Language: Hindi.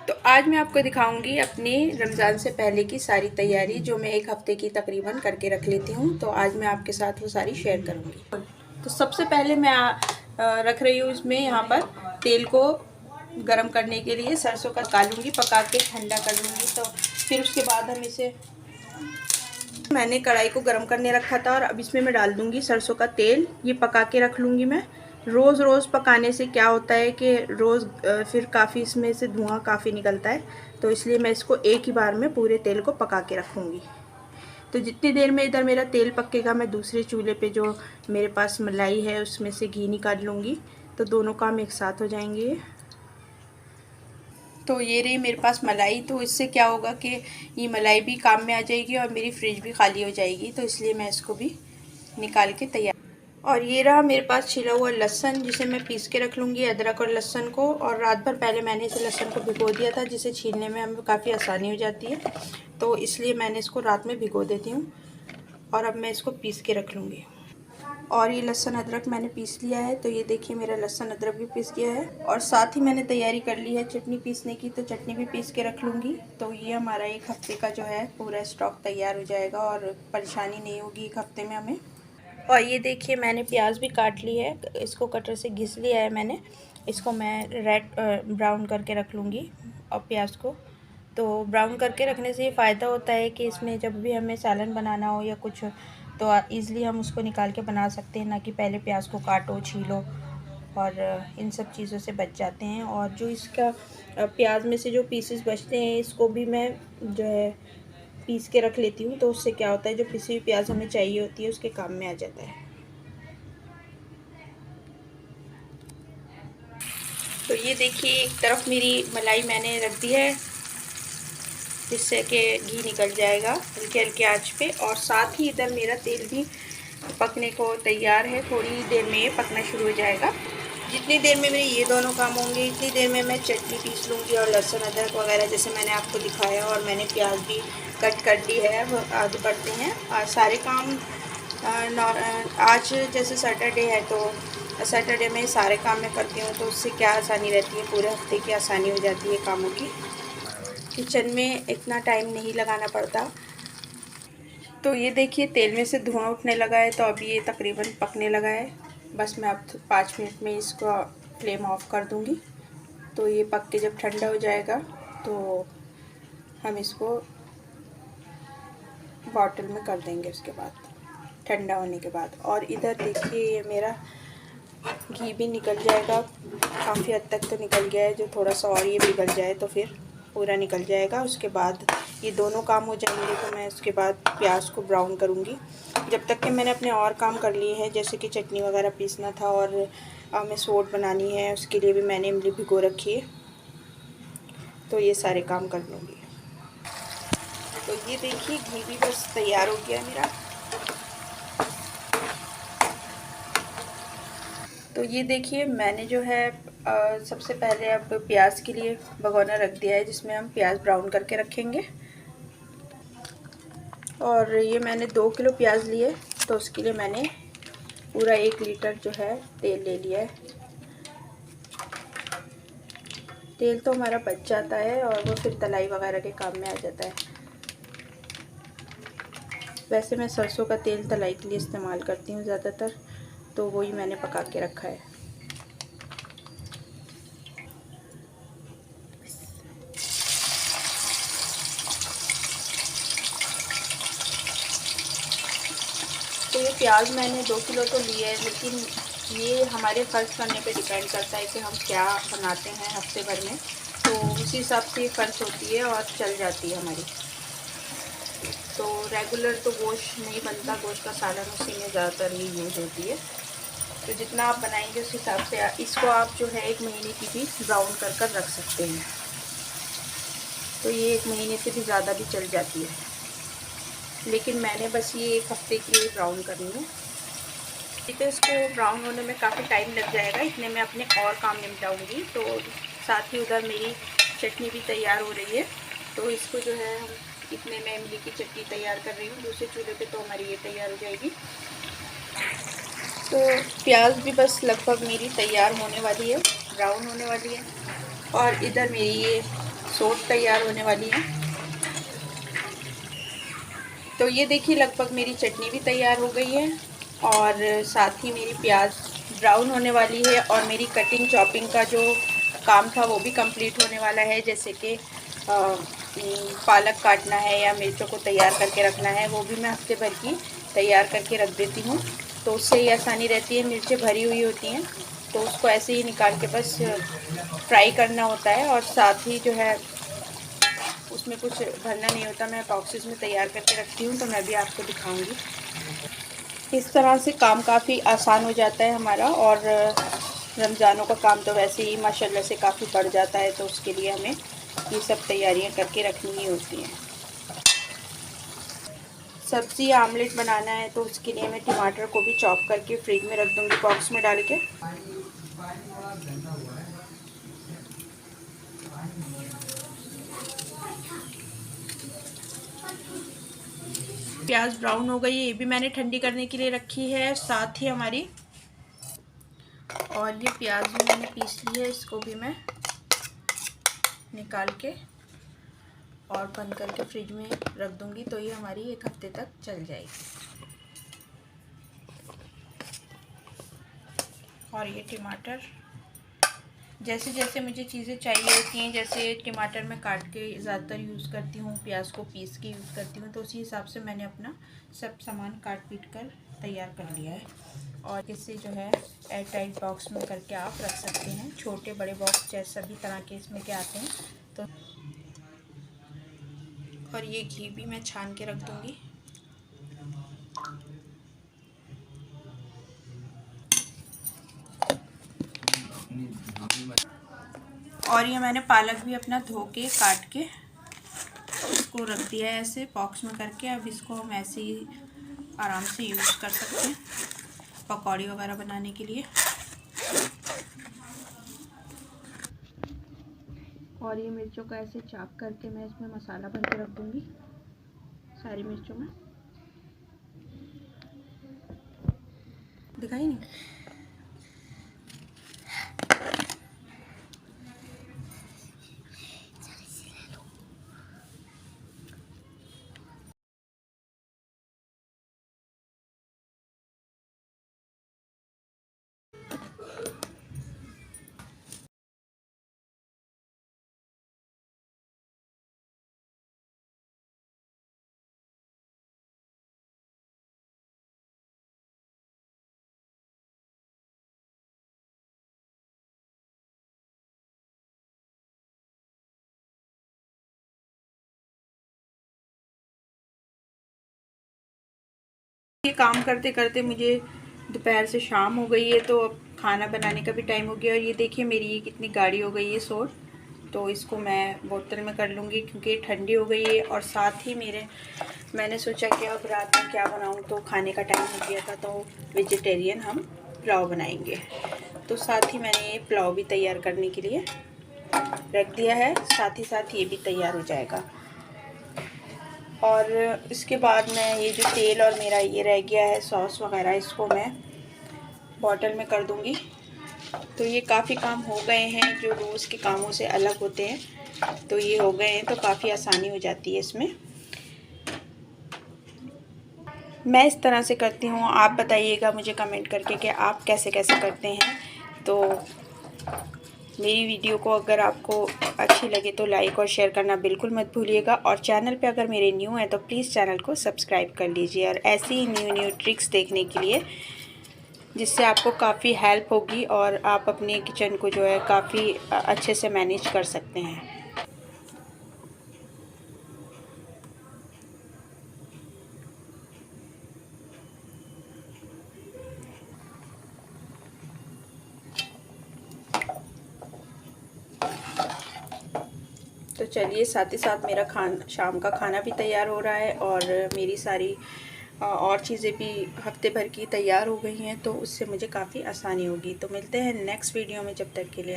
तो आज मैं आपको दिखाऊंगी अपनी रमज़ान से पहले की सारी तैयारी जो मैं एक हफ़्ते की तकरीबन करके रख लेती हूँ। तो आज मैं आपके साथ वो सारी शेयर करूँगी। तो सबसे पहले मैं रख रही हूँ इसमें यहाँ पर तेल को गरम करने के लिए सरसों का निकालूंगी, पका के ठंडा कर लूँगी। तो फिर उसके बाद हम इसे मैंने कढ़ाई को गरम करने रखा था और अब इसमें मैं डाल दूँगी सरसों का तेल। ये पका के रख लूँगी मैं। रोज़ पकाने से क्या होता है कि रोज़ फिर काफ़ी इसमें से धुआं काफ़ी निकलता है, तो इसलिए मैं इसको एक ही बार में पूरे तेल को पका के रखूँगी। तो जितनी देर में इधर मेरा तेल पकेगा, मैं दूसरे चूल्हे पे जो मेरे पास मलाई है उसमें से घी निकाल लूँगी। तो दोनों काम एक साथ हो जाएंगे। तो ये रही मेरे पास मलाई। तो इससे क्या होगा कि ये मलाई भी काम में आ जाएगी और मेरी फ्रिज भी खाली हो जाएगी। तो इसलिए मैं इसको भी निकाल के तैयार। और ये रहा मेरे पास छिला हुआ लहसुन, जिसे मैं पीस के रख लूँगी, अदरक और लहसुन को। और रात भर पहले मैंने इसे लहसुन को भिगो दिया था, जिसे छीलने में हमें काफ़ी आसानी हो जाती है। तो इसलिए मैंने इसको रात में भिगो देती हूँ और अब मैं इसको पीस के रख लूँगी। और ये लहसुन अदरक मैंने पीस लिया है। तो ये देखिए मेरा लहसुन अदरक भी पीस गया है। और साथ ही मैंने तैयारी कर ली है चटनी पीसने की, तो चटनी भी पीस के रख लूँगी। तो ये हमारा एक हफ्ते का जो है पूरा स्टॉक तैयार हो जाएगा और परेशानी नहीं होगी एक हफ्ते में हमें। और ये देखिए मैंने प्याज भी काट ली है, इसको कटर से घिस लिया है मैंने। इसको मैं ब्राउन करके रख लूँगी और प्याज को। तो ब्राउन करके रखने से ये फ़ायदा होता है कि इसमें जब भी हमें सालन बनाना हो या कुछ, तो ईज़िली हम उसको निकाल के बना सकते हैं, ना कि पहले प्याज को काटो छीलो, और इन सब चीज़ों से बच जाते हैं। और जो इसका प्याज में से जो पीसेस बचते हैं, इसको भी मैं जो है पीस के रख लेती हूँ। तो उससे क्या होता है, जो पिसी हुई प्याज हमें चाहिए होती है उसके काम में आ जाता है। तो ये देखिए एक तरफ मेरी मलाई मैंने रख दी है, जिससे कि घी निकल जाएगा हल्के हल्के आंच पे। और साथ ही इधर मेरा तेल भी पकने को तैयार है। थोड़ी देर में ये पकना शुरू हो जाएगा। जितनी देर में मेरे ये दोनों काम होंगे, इतनी देर में मैं चटनी पीस लूँगी और लहसुन अदरक वगैरह जैसे मैंने आपको दिखाया। और मैंने प्याज भी कट कर दी है। अब आगे बढ़ते हैं। और सारे काम आज जैसे सैटरडे है, तो सैटरडे में सारे काम मैं करती हूँ, तो उससे क्या आसानी रहती है, पूरे हफ्ते की आसानी हो जाती है कामों की। किचन में इतना टाइम नहीं लगाना पड़ता। तो ये देखिए तेल में से धुआं उठने लगा है। तो अभी ये तकरीबन पकने लगा है। बस मैं अब 5 मिनट में इसको फ्लेम ऑफ कर दूँगी। तो ये पक के जब ठंडा हो जाएगा, तो हम इसको बॉटल में कर देंगे उसके बाद, ठंडा होने के बाद। और इधर देखिए ये मेरा घी भी निकल जाएगा, काफ़ी हद तक तो निकल गया है। जो थोड़ा सा और ये पिघल जाए तो फिर पूरा निकल जाएगा। उसके बाद ये दोनों काम हो जाएंगे, तो मैं उसके बाद प्याज को ब्राउन करूँगी। जब तक कि मैंने अपने और काम कर लिए हैं, जैसे कि चटनी वगैरह पीसना था और हमें सोट बनानी है, उसके लिए भी मैंने इमली भिगो रखी है। तो ये सारे काम कर लूँगी। तो ये देखिए घी भी बस तैयार हो गया मेरा। तो ये देखिए मैंने जो है सबसे पहले अब प्याज के लिए भगोना रख दिया है, जिसमें हम प्याज ब्राउन करके रखेंगे। और ये मैंने 2 किलो प्याज लिए, तो उसके लिए मैंने पूरा 1 लीटर जो है तेल ले लिया है। तेल तो हमारा बच जाता है और वो फिर तलाई वगैरह के काम में आ जाता है। वैसे मैं सरसों का तेल तलाई के लिए इस्तेमाल करती हूँ ज़्यादातर, तो वही मैंने पका के रखा है। तो ये प्याज मैंने 2 किलो तो लिए है, लेकिन ये हमारे खर्च करने पे डिपेंड करता है कि हम क्या बनाते हैं हफ्ते भर में। तो उसी हिसाब से खर्च होती है और चल जाती है हमारी। तो रेगुलर तो गोश्त नहीं बनता, गोश्त का सालन उसी में ज़्यादातर ही यूज़ होती है। तो जितना आप बनाएंगे उस हिसाब से इसको आप जो है 1 महीने की भी ब्राउन कर कर रख सकते हैं। तो ये 1 महीने से भी ज़्यादा भी चल जाती है, लेकिन मैंने बस ये 1 हफ्ते के लिए ब्राउन करनी है। तो इसको ब्राउन होने में काफ़ी टाइम लग जाएगा, इतने में अपने और काम निपटाऊंगी। तो साथ ही उधर मेरी चटनी भी तैयार हो रही है। तो इसको जो है हम इतने में इमली की चटनी तैयार कर रही हूँ। दूसरे चूल्हे पे तो हमारी ये तैयार हो जाएगी। तो प्याज भी बस लगभग मेरी तैयार होने वाली है, ब्राउन होने वाली है। और इधर मेरी ये सोट तैयार होने वाली है। तो ये देखिए लगभग मेरी चटनी भी तैयार हो गई है और साथ ही मेरी प्याज ब्राउन होने वाली है और मेरी कटिंग चॉपिंग का जो काम था वो भी कंप्लीट होने वाला है। जैसे कि पालक काटना है या मिर्चों को तैयार करके रखना है, वो भी मैं हफ्ते भर की तैयार करके रख देती हूँ, तो उससे ही आसानी रहती है। मिर्चें भरी हुई होती हैं तो उसको ऐसे ही निकाल के बस फ्राई करना होता है और साथ ही जो है उसमें कुछ भरना नहीं होता। मैं बॉक्सेस में तैयार करके रखती हूँ, तो मैं भी आपको दिखाऊंगी। इस तरह से काम काफ़ी आसान हो जाता है हमारा। और रमज़ानों का काम तो वैसे ही माशाल्लाह से काफ़ी बढ़ जाता है, तो उसके लिए हमें ये सब तैयारियां करके रखनी ही होती हैं। सब्ज़ी आमलेट बनाना है तो उसके लिए मैं टमाटर को भी चॉप करके फ्रिज में रख दूँगी बॉक्स में डाल के। प्याज ब्राउन हो गई है, ये भी मैंने ठंडी करने के लिए रखी है। साथ ही हमारी और ये प्याज भी मैंने पीस ली है, इसको भी मैं निकाल के और बंद करके फ्रिज में रख दूंगी, तो ये हमारी एक हफ्ते तक चल जाएगी। और ये टमाटर जैसे जैसे मुझे चीज़ें चाहिए होती हैं, जैसे टमाटर मैं काट के ज़्यादातर यूज़ करती हूँ, प्याज को पीस के यूज़ करती हूँ, तो उसी हिसाब से मैंने अपना सब सामान काट पीट कर तैयार कर लिया है। और इससे जो है एयर टाइट बॉक्स में करके आप रख सकते हैं, छोटे बड़े बॉक्स जैसे सभी तरह के इसमें के आते हैं। तो और ये घी भी मैं छान के रख दूँगी। और ये मैंने पालक भी अपना धो के काट के इसको रख दिया है ऐसे बॉक्स में करके। अब इसको हम ऐसे ही आराम से यूज़ कर सकते हैं पकौड़ी वगैरह बनाने के लिए। और ये मिर्चों को ऐसे चाप करके मैं इसमें मसाला भर के रख दूँगी सारी मिर्चों में। दिखाई नहीं। ये काम करते करते मुझे दोपहर से शाम हो गई है, तो अब खाना बनाने का भी टाइम हो गया। और ये देखिए मेरी ये कितनी गाढ़ी हो गई है सोट, तो इसको मैं बोतल में कर लूँगी क्योंकि ठंडी हो गई है। और साथ ही मैंने सोचा कि अब रात में क्या बनाऊँ, तो खाने का टाइम हो गया था, तो वेजिटेरियन हम पुलाव बनाएंगे। तो साथ ही मैंने ये पुलाव भी तैयार करने के लिए रख दिया है, साथ ही साथ ये भी तैयार हो जाएगा। और इसके बाद मैं ये जो तेल और मेरा ये रह गया है सॉस वगैरह, इसको मैं बॉटल में कर दूंगी। तो ये काफ़ी काम हो गए हैं जो रोज़ के कामों से अलग होते हैं, तो ये हो गए हैं, तो काफ़ी आसानी हो जाती है इसमें। मैं इस तरह से करती हूँ, आप बताइएगा मुझे कमेंट करके कि आप कैसे कैसे करते हैं। तो मेरी वीडियो को अगर आपको अच्छी लगे तो लाइक और शेयर करना बिल्कुल मत भूलिएगा। और चैनल पे अगर मेरे न्यू हैं तो प्लीज़ चैनल को सब्सक्राइब कर लीजिए, और ऐसी ही न्यू ट्रिक्स देखने के लिए, जिससे आपको काफ़ी हेल्प होगी और आप अपने किचन को जो है काफ़ी अच्छे से मैनेज कर सकते हैं। तो चलिए, साथ ही साथ मेरा शाम का खाना भी तैयार हो रहा है और मेरी सारी और चीज़ें भी हफ्ते भर की तैयार हो गई हैं, तो उससे मुझे काफ़ी आसानी होगी। तो मिलते हैं नेक्स्ट वीडियो में, जब तक के लिए